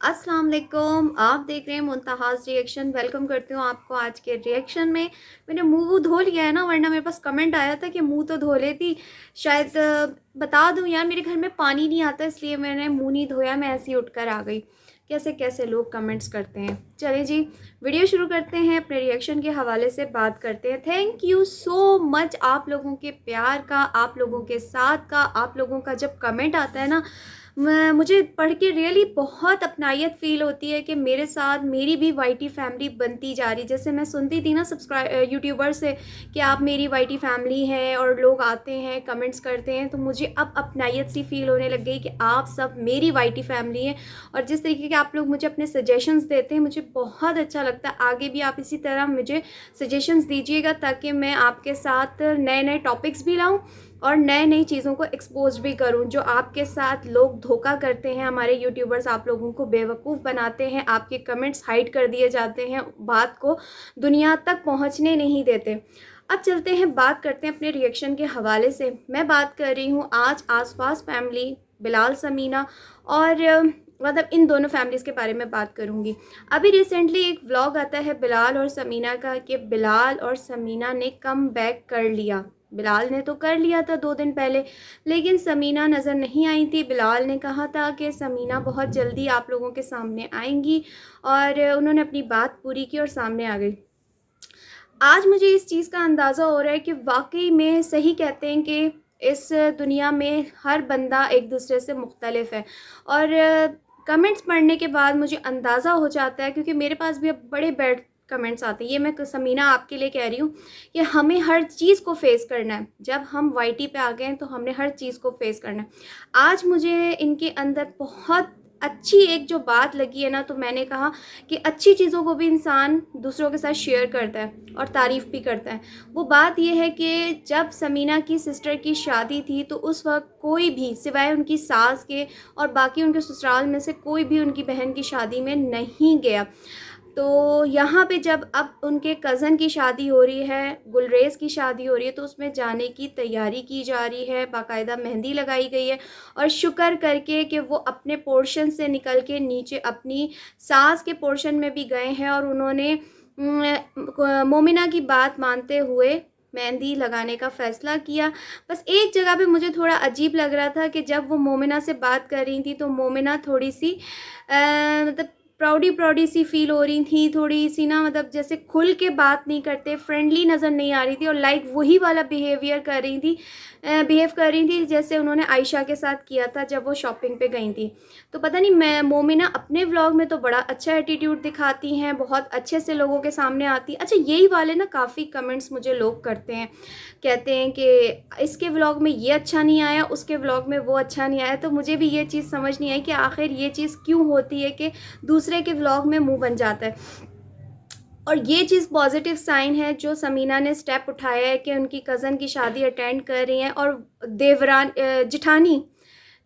अस्सलाम वालेकुम। आप देख रहे हैं मुंतहाज़ रिएक्शन। वेलकम करती हूँ आपको आज के रिएक्शन में। मैंने मुंह वूह धो लिया है ना, वरना मेरे पास कमेंट आया था कि मुंह तो धो लेती। शायद बता दूँ यार, मेरे घर में पानी नहीं आता इसलिए मैंने मुंह नहीं धोया, मैं ऐसे ही उठकर आ गई। कैसे कैसे लोग कमेंट्स करते हैं। चलिए जी, वीडियो शुरू करते हैं। अपने रिएक्शन के हवाले से बात करते हैं। थैंक यू सो मच आप लोगों के प्यार का, आप लोगों के साथ का। आप लोगों का जब कमेंट आता है ना, मुझे पढ़ के रियली बहुत अपनायत फ़ील होती है कि मेरे साथ मेरी भी वाईटी फैमिली बनती जा रही। जैसे मैं सुनती थी ना यूट्यूबर से कि आप मेरी वाईटी फैमिली हैं, और लोग आते हैं कमेंट्स करते हैं, तो मुझे अब अपनायत सी फ़ील होने लग गई कि आप सब मेरी वाईटी फैमिली हैं। और जिस तरीके के आप लोग मुझे अपने सजेशंस देते हैं, मुझे बहुत अच्छा लगता है। आगे भी आप इसी तरह मुझे सजेशंस दीजिएगा ताकि मैं आपके साथ नए नए टॉपिक्स भी लाऊँ और नए नई चीज़ों को एक्सपोज भी करूं। जो आपके साथ लोग धोखा करते हैं, हमारे यूट्यूबर्स आप लोगों को बेवकूफ़ बनाते हैं, आपके कमेंट्स हाइड कर दिए जाते हैं, बात को दुनिया तक पहुंचने नहीं देते। अब चलते हैं, बात करते हैं अपने रिएक्शन के हवाले से। मैं बात कर रही हूँ आज आसपास फैमिली, बिलाल समीना, और मतलब इन दोनों फैमिलीज़ के बारे में बात करूँगी। अभी रिसेंटली एक व्लॉग आता है बिलाल और समीना का कि बिलाल और समीना ने कम बैक कर लिया। बिलाल ने तो कर लिया था 2 दिन पहले, लेकिन समीना नज़र नहीं आई थी। बिलाल ने कहा था कि समीना बहुत जल्दी आप लोगों के सामने आएंगी, और उन्होंने अपनी बात पूरी की और सामने आ गई। आज मुझे इस चीज़ का अंदाज़ा हो रहा है कि वाकई में सही कहते हैं कि इस दुनिया में हर बंदा एक दूसरे से मुख्तलिफ है। और कमेंट्स पढ़ने के बाद मुझे अंदाज़ा हो जाता है, क्योंकि मेरे पास भी अब बड़े बैड कमेंट्स आते हैं। ये मैं समीना आपके लिए कह रही हूँ कि हमें हर चीज़ को फेस करना है। जब हम वाईटी पे आ गए हैं तो हमने हर चीज़ को फेस करना है। आज मुझे इनके अंदर बहुत अच्छी एक जो बात लगी है ना, तो मैंने कहा कि अच्छी चीज़ों को भी इंसान दूसरों के साथ शेयर करता है और तारीफ़ भी करता है। वो बात ये है कि जब समीना की सिस्टर की शादी थी तो उस वक्त कोई भी सिवाय उनकी सास के और बाकी उनके ससुराल में से कोई भी उनकी बहन की शादी में नहीं गया। तो यहाँ पे जब अब उनके कज़न की शादी हो रही है, गुलरेज़ की शादी हो रही है, तो उसमें जाने की तैयारी की जा रही है, बाकायदा मेहंदी लगाई गई है। और शुक्र करके कि वो अपने पोर्शन से निकल के नीचे अपनी सास के पोर्शन में भी गए हैं, और उन्होंने मोमिना की बात मानते हुए मेहंदी लगाने का फ़ैसला किया। बस एक जगह पे मुझे थोड़ा अजीब लग रहा था कि जब वो मोमिना से बात कर रही थी तो मोमिना थोड़ी सी मतलब प्राउडी प्राउडी सी फ़ील हो रही थी, थोड़ी सी ना, मतलब जैसे खुल के बात नहीं करते, फ्रेंडली नज़र नहीं आ रही थी, और लाइक वही वाला बिहेव कर रही थी जैसे उन्होंने आयशा के साथ किया था जब वो शॉपिंग पे गई थी। तो पता नहीं, मैं मोमिना अपने व्लॉग में तो बड़ा अच्छा एटीट्यूड दिखाती हैं, बहुत अच्छे से लोगों के सामने आती। अच्छा, यही वाले ना काफ़ी कमेंट्स मुझे लोग करते हैं, कहते हैं कि इसके व्लॉग में ये अच्छा नहीं आया, उसके व्लॉग में वो अच्छा नहीं आया। तो मुझे भी ये चीज़ समझ नहीं आई कि आखिर ये चीज़ क्यों होती है कि दूसरे के व्लॉग में मुंह बन जाता है। और ये चीज़ पॉजिटिव साइन है जो समीना ने स्टेप उठाया है कि उनकी कज़न की शादी अटेंड कर रही हैं, और जेठानी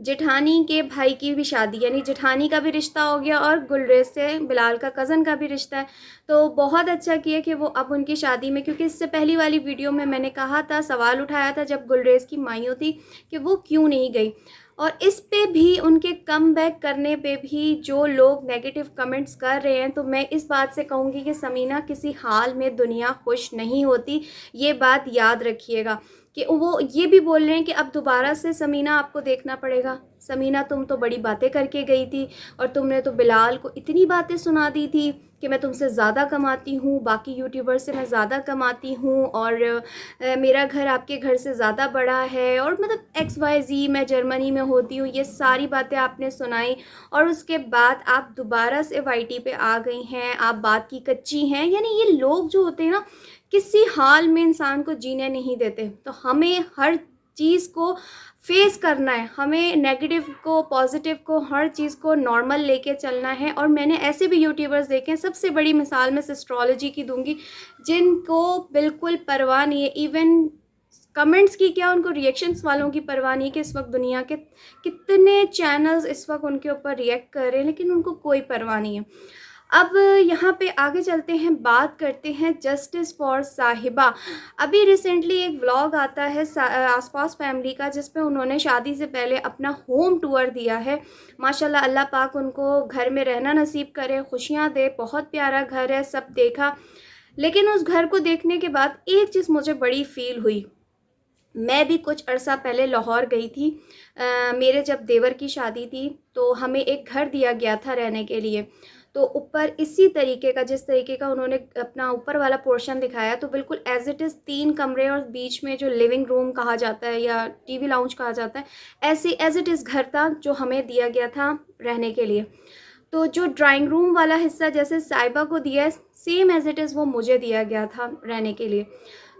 जेठानी के भाई की भी शादी, यानी जेठानी का भी रिश्ता हो गया और गुलरेज से बिलाल का कज़न का भी रिश्ता है। तो बहुत अच्छा किया कि वो अब उनकी शादी में, क्योंकि इससे पहली वाली वीडियो में मैंने कहा था, सवाल उठाया था जब गुलरेज की माइयों थी कि वो क्यों नहीं गई। और इस पे भी, उनके कम बैक करने पे भी जो लोग नेगेटिव कमेंट्स कर रहे हैं, तो मैं इस बात से कहूँगी कि समीना किसी हाल में दुनिया खुश नहीं होती। ये बात याद रखिएगा कि वो ये भी बोल रहे हैं कि अब दोबारा से समीना आपको देखना पड़ेगा। समीना, तुम तो बड़ी बातें करके गई थी, और तुमने तो बिलाल को इतनी बातें सुना दी थी कि मैं तुमसे ज़्यादा कमाती हूँ, बाकी यूट्यूबर से मैं ज़्यादा कमाती हूँ, और मेरा घर आपके घर से ज़्यादा बड़ा है, और मतलब XYZ, मैं जर्मनी में होती हूँ। ये सारी बातें आपने सुनाई, और उसके बाद आप दोबारा से वाईटी पे आ गई हैं। आप बात की कच्ची हैं। यानी ये लोग जो होते हैं ना, किसी हाल में इंसान को जीने नहीं देते। तो हमें हर चीज़ को फेस करना है, हमें नेगेटिव को, पॉजिटिव को, हर चीज़ को नॉर्मल लेके चलना है। और मैंने ऐसे भी यूट्यूबर्स देखे हैं, सबसे बड़ी मिसाल मैं एस्ट्रोलॉजी की दूंगी, जिनको बिल्कुल परवाह नहीं है, इवन कमेंट्स की क्या, उनको रिएक्शंस वालों की परवाह नहीं है कि इस वक्त दुनिया के कितने चैनल्स इस वक्त उनके ऊपर रिएक्ट कर रहे हैं, लेकिन उनको कोई परवाह नहीं है। अब यहाँ पे आगे चलते हैं, बात करते हैं जस्टिस फॉर साहिबा। अभी रिसेंटली एक व्लॉग आता है आसपास फैमिली का, जिस पे उन्होंने शादी से पहले अपना होम टूर दिया है। माशाल्लाह, अल्लाह पाक उनको घर में रहना नसीब करे, खुशियाँ दे। बहुत प्यारा घर है, सब देखा। लेकिन उस घर को देखने के बाद एक चीज़ मुझे बड़ी फील हुई। मैं भी कुछ अरसा पहले लाहौर गई थी। मेरे जब देवर की शादी थी तो हमें एक घर दिया गया था रहने के लिए। तो ऊपर इसी तरीके का, जिस तरीके का उन्होंने अपना ऊपर वाला पोर्शन दिखाया, तो बिल्कुल एज इट इज़ 3 कमरे और बीच में जो लिविंग रूम कहा जाता है या टीवी लाउंज कहा जाता है, ऐसे एज इट इज़ घर था जो हमें दिया गया था रहने के लिए। तो जो ड्राइंग रूम वाला हिस्सा जैसे साहिबा को दिया है, सेम एज इट इज़ वो मुझे दिया गया था रहने के लिए।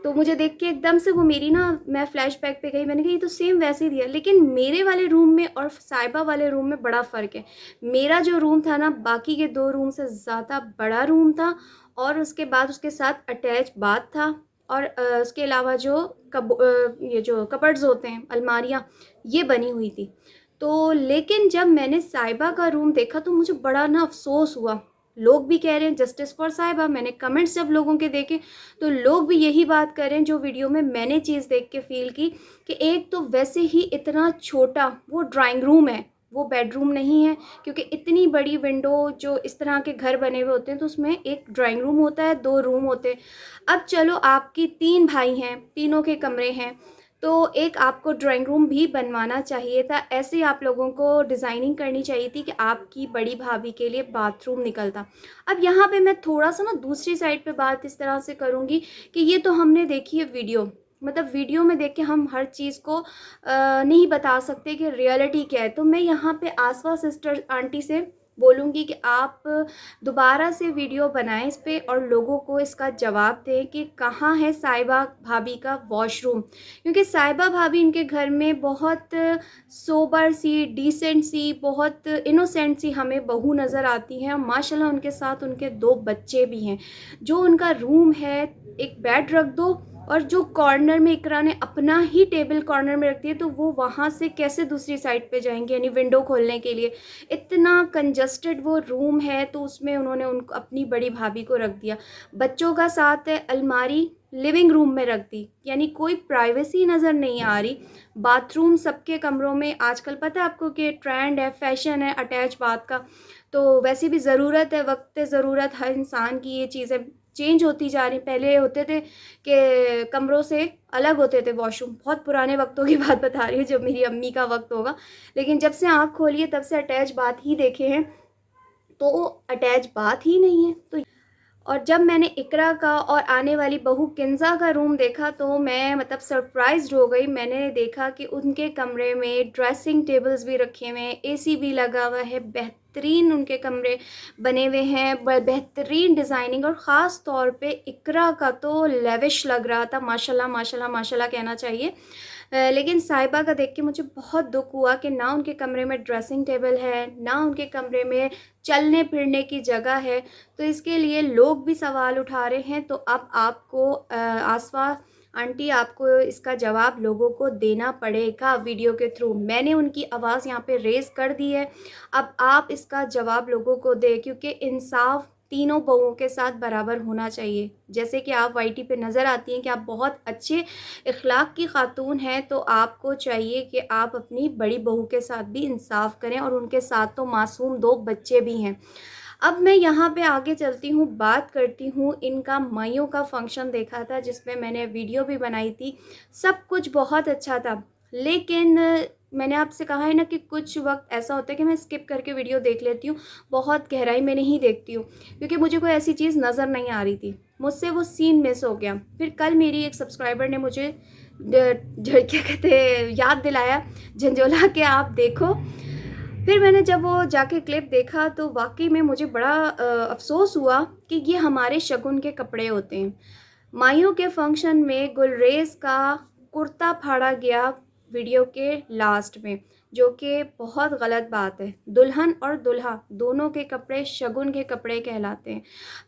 तो मुझे देख के एकदम से वो मेरी ना, मैं फ्लैशबैक पे गई। मैंने कहा ये तो सेम वैसे ही दिया, लेकिन मेरे वाले रूम में और साहिबा वाले रूम में बड़ा फ़र्क है। मेरा जो रूम था ना, बाकी के 2 रूम से ज़्यादा बड़ा रूम था, और उसके बाद उसके साथ अटैच बाथ था, और उसके अलावा जो ये जो कबर्ड्स होते हैं, अलमारियाँ, ये बनी हुई थी। तो लेकिन जब मैंने साहिबा का रूम देखा तो मुझे बड़ा ना अफ़सोस हुआ। लोग भी कह रहे हैं जस्टिस फॉर साहिबा, मैंने कमेंट्स जब लोगों के देखे तो लोग भी यही बात कर रहे हैं जो वीडियो में मैंने चीज़ देख के फ़ील की, कि एक तो वैसे ही इतना छोटा वो ड्राइंग रूम है, वो बेडरूम नहीं है। क्योंकि इतनी बड़ी विंडो, जो इस तरह के घर बने हुए होते हैं तो उसमें एक ड्राइंग रूम होता है, 2 रूम होते हैं। अब चलो, आपकी 3 भाई हैं, तीनों के कमरे हैं, तो एक आपको ड्राइंग रूम भी बनवाना चाहिए था। ऐसे आप लोगों को डिज़ाइनिंग करनी चाहिए थी कि आपकी बड़ी भाभी के लिए बाथरूम निकलता। अब यहाँ पे मैं थोड़ा-सा ना दूसरी साइड पे बात इस तरह से करूँगी कि ये तो हमने देखी है वीडियो, मतलब वीडियो में देख के हम हर चीज़ को नहीं बता सकते कि रियलिटी क्या है। तो मैं यहाँ पे आसवा सिस्टर आंटी से बोलूँगी कि आप दोबारा से वीडियो बनाएं इस पे, और लोगों को इसका जवाब दें कि कहाँ है साहिबा भाभी का वॉशरूम। क्योंकि साहिबा भाभी इनके घर में बहुत सोबर सी, डिसेंट सी, बहुत इनोसेंट सी हमें बहू नज़र आती हैं। माशाल्लाह उनके साथ उनके 2 बच्चे भी हैं। जो उनका रूम है, एक बेड रख दो, और जो कॉर्नर में इकरा ने अपना ही टेबल कॉर्नर में रख दिया, तो वो वहाँ से कैसे दूसरी साइड पे जाएंगे, यानी विंडो खोलने के लिए। इतना कंजस्टेड वो रूम है, तो उसमें उन्होंने उनको अपनी बड़ी भाभी को रख दिया। बच्चों का साथ है, अलमारी लिविंग रूम में रख दी, यानी कोई प्राइवेसी नज़र नहीं आ रही। बाथरूम सबके कमरों में आजकल पता है आपको कि ट्रेंड है, फैशन है अटैच बाथ का। तो वैसे भी ज़रूरत है, वक्त ज़रूरत हर इंसान की, ये चीज़ें चेंज होती जा रही। पहले होते थे कि कमरों से अलग होते थे वॉशरूम, बहुत पुराने वक्तों की बात बता रही हूँ, जब मेरी अम्मी का वक्त होगा। लेकिन जब से आँख खोली है तब से अटैच बाथ ही देखे हैं, तो अटैच बाथ ही नहीं है। तो और जब मैंने इकरा का और आने वाली बहू किंज़ा का रूम देखा तो मैं मतलब सरप्राइज्ड हो गई। मैंने देखा कि उनके कमरे में ड्रेसिंग टेबल्स भी रखे हुए हैं, एसी भी लगा हुआ है, बेहतरीन उनके कमरे बने हुए हैं, बेहतरीन डिज़ाइनिंग। और ख़ास तौर पे इकरा का तो लेविश लग रहा था, माशाल्लाह माशाल्लाह माशाल्लाह कहना चाहिए। लेकिन साहिबा का देख के मुझे बहुत दुख हुआ कि ना उनके कमरे में ड्रेसिंग टेबल है, ना उनके कमरे में चलने फिरने की जगह है। तो इसके लिए लोग भी सवाल उठा रहे हैं। तो अब आपको आसवा आंटी, आपको इसका जवाब लोगों को देना पड़ेगा वीडियो के थ्रू। मैंने उनकी आवाज़ यहाँ पे रेज़ कर दी है, अब आप इसका जवाब लोगों को दें, क्योंकि इंसाफ तीनों बहुओं के साथ बराबर होना चाहिए। जैसे कि आप वाईटी पे नज़र आती हैं कि आप बहुत अच्छे इखलाक की खातून हैं, तो आपको चाहिए कि आप अपनी बड़ी बहू के साथ भी इंसाफ करें, और उनके साथ तो मासूम 2 बच्चे भी हैं। अब मैं यहाँ पे आगे चलती हूँ, बात करती हूँ, इनका माइयों का फंक्शन देखा था जिसमें मैंने वीडियो भी बनाई थी। सब कुछ बहुत अच्छा था, लेकिन मैंने आपसे कहा है ना कि कुछ वक्त ऐसा होता है कि मैं स्किप करके वीडियो देख लेती हूँ, बहुत गहराई में नहीं देखती हूँ, क्योंकि मुझे कोई ऐसी चीज़ नज़र नहीं आ रही थी, मुझसे वो सीन मिस हो गया। फिर कल मेरी एक सब्सक्राइबर ने मुझे क्या कहते हैं, याद दिलाया, झंझोला के आप देखो। फिर मैंने जब वो जाके क्लिप देखा तो वाकई में मुझे बड़ा अफसोस हुआ कि ये हमारे शगुन के कपड़े होते हैं। माइयों के फंक्शन में गुलरेज का कुर्ता फाड़ा गया वीडियो के लास्ट में, जो कि बहुत गलत बात है। दुल्हन और दूल्हा दोनों के कपड़े शगुन के कपड़े कहलाते हैं।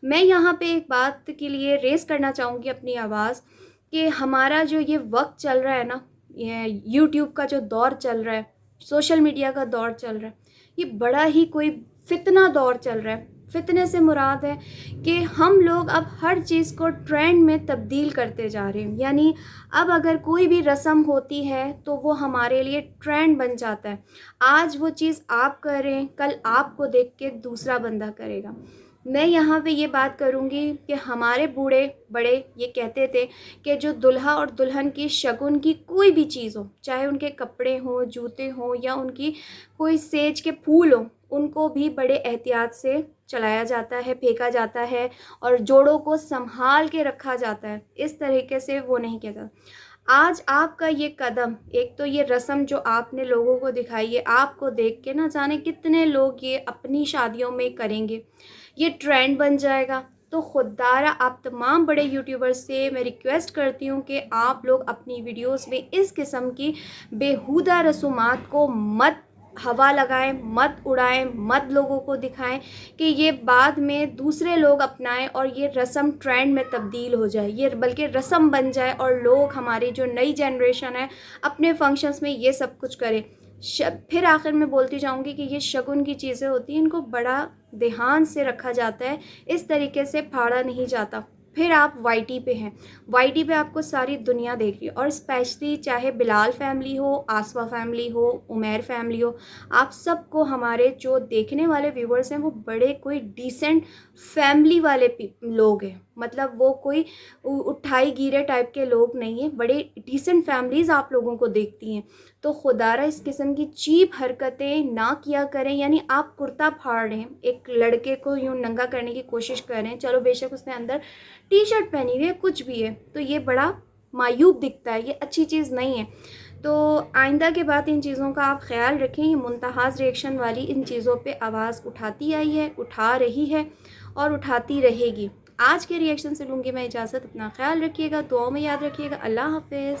मैं यहाँ पे एक बात के लिए रेस करना चाहूँगी अपनी आवाज़, कि हमारा जो ये वक्त चल रहा है ना, ये यूट्यूब का जो दौर चल रहा है, सोशल मीडिया का दौर चल रहा है, ये बड़ा ही कोई फितना दौर चल रहा है। फितने से मुराद है कि हम लोग अब हर चीज़ को ट्रेंड में तब्दील करते जा रहे हैं। यानी अब अगर कोई भी रस्म होती है तो वो हमारे लिए ट्रेंड बन जाता है। आज वो चीज़ आप कर रहे हैं, कल आपको देख के दूसरा बंदा करेगा। मैं यहाँ पे ये बात करूँगी कि हमारे बूढ़े बड़े ये कहते थे कि जो दुल्हा और दुल्हन की शगुन की कोई भी चीज़ हो, चाहे उनके कपड़े हों, जूते हों या उनकी कोई सेज के फूल हों, उनको भी बड़े एहतियात से चलाया जाता है, फेंका जाता है और जोड़ों को संभाल के रखा जाता है। इस तरीके से वो नहीं कहता। आज आपका ये कदम, एक तो ये रस्म जो आपने लोगों को दिखाई है, आपको देख के ना जाने कितने लोग ये अपनी शादियों में करेंगे, ये ट्रेंड बन जाएगा। तो खुदारा आप तमाम बड़े यूट्यूबर्स से मैं रिक्वेस्ट करती हूँ कि आप लोग अपनी वीडियोस में इस किस्म की बेहुदा रसूमात को मत हवा लगाएं, मत उड़ाएं, मत लोगों को दिखाएं कि ये बाद में दूसरे लोग अपनाएं और ये रस्म ट्रेंड में तब्दील हो जाए, ये बल्कि रस्म बन जाए और लोग, हमारी जो नई जनरेशन है, अपने फंक्शंस में ये सब कुछ करें। फिर आखिर में बोलती जाऊंगी कि ये शगुन की चीज़ें होती हैं, इनको बड़ा ध्यान से रखा जाता है, इस तरीके से फाड़ा नहीं जाता। फिर आप वाईटी पे हैं, वाईटी पे आपको सारी दुनिया देख रही है और स्पेशली चाहे बिलाल फैमिली हो, आसवा फैमिली हो, उमैर फैमिली हो, आप सबको, हमारे जो देखने वाले व्यूवर्स हैं वो बड़े कोई डिसेंट फैमिली वाले लोग हैं। मतलब वो कोई उठाई गिरे टाइप के लोग नहीं हैं, बड़े डिसेंट फैमिलीज़ आप लोगों को देखती हैं। तो खुदारा इस किस्म की चीप हरकतें ना किया करें। यानी आप कुर्ता फाड़ रहे हैं, एक लड़के को यूँ नंगा करने की कोशिश कर रहे हैं, चलो बेशक उसने अंदर टी शर्ट पहनी हुई है, कुछ भी है, तो ये बड़ा मायूब दिखता है, ये अच्छी चीज़ नहीं है। तो आइंदा के बाद इन चीज़ों का आप ख्याल रखें। ये मुंतहाज़ रिएक्शन वाली इन चीज़ों पे आवाज़ उठाती आई है, उठा रही है और उठाती रहेगी। आज के रिएक्शन से लूँगी मैं इजाज़त। अपना ख्याल रखिएगा, दुआओं में याद रखिएगा। अल्लाह हाफ़िज़।